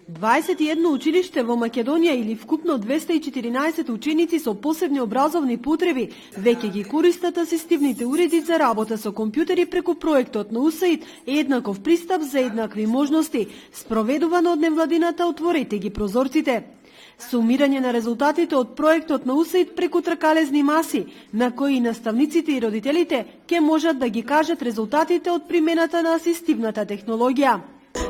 21 училиште во Македонија или вкупно 214 ученици со посебни образовни потреби веќе ги користат асистивните уреди за работа со компјутери преку проектот на УСАИД еднаков пристап за еднакви можности, спроведувано од невладината Отворете ги прозорците. Сумирање на резултатите од проектот на УСАИД преку тркалезни маси, на кои наставниците и родителите ќе можат да ги кажат резултатите од примената на асистивната технологија.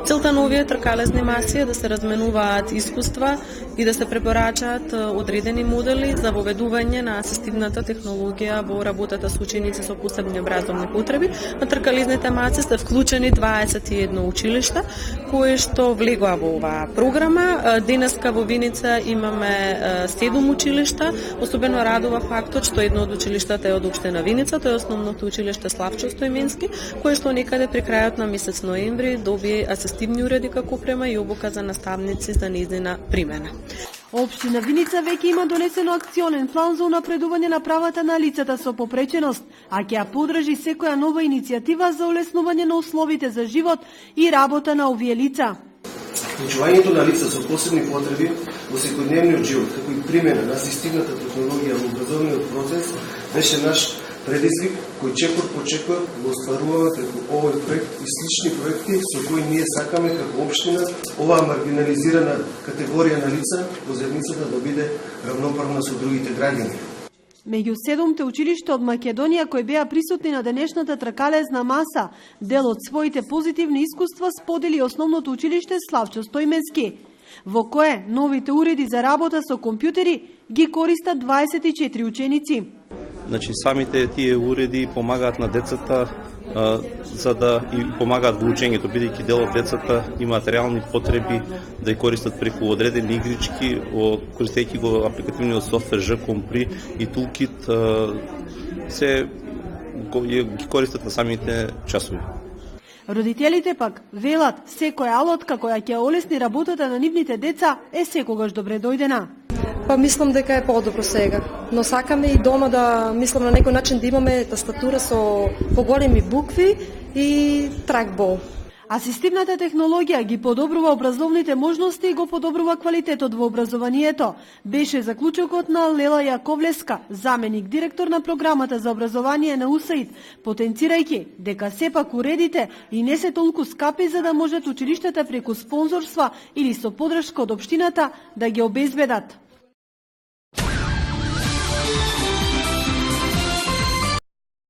Целта на овие тркалезни маси е да се разменуваат искуства и да се препорачаат одредени модели за воведување на асистивната технологија во работата со ученици со посебни образовни потреби. На тркалезните маси се вклучени 21 училишта кои што влегоа во оваа програма. Денеска во Виница имаме 7 училишта. Особено радува фактот што едно од училиштата е од општина Виница, тоа е основното училиште Славчо Стојменски, кое што некаде при крајот на месец ноември добие асистивни уреди како опрема и обука за наставници за нејзина примена. Општина Виница веќе има донесено акционен план за унапредување на правата на лицата со попреченост, а ќе ја поддржи секоја нова иницијатива за олеснување на условите за живот и работа на овие лица. Вклучувањето на лица со посебни потреби во секојдневниот живот, како и примена на асистивната технологија во образовниот процес, беше наш предизвик кој чекор по чекор го остваруваме преку овој проект и слични проекти со кои ние сакаме како општина оваа маргинализирана категорија на лица во заедницата да биде равноправна со другите граѓани. Меѓу 7 училишта од Македонија кои беа присутни на денешната тркалезна маса, дел од своите позитивни искуства сподели основното училиште Славчо Стојменски, во кое новите уреди за работа со компјутери ги користат 24 ученици. Значи, самите тие уреди помагаат на децата за да и помагаат во учењето, бидејќи дел од децата имаат реални потреби да ја користат преку одредени игрички, користејќи го апликативниот софтвер J-Compri и Toolkit, се ги користат на самите часови. Родителите пак велат секоја алотка која ќе олесни работата на нивните деца е секогаш добре дојдена. Па мислам дека е подобро сега, но сакаме и дома да мислам на некој начин да имаме тастатура со поголеми букви и тракбол. Асистивната технологија ги подобрува образовните можности и го подобрува квалитетот во образованието, беше заклучокот на Лела Јаковлеска, заменик директор на програмата за образование на УСАИД, потенцирајќи дека сепак уредите и не се толку скапи за да можат училиштата преку спонзорства или со поддршка од општината да ги обезбедат.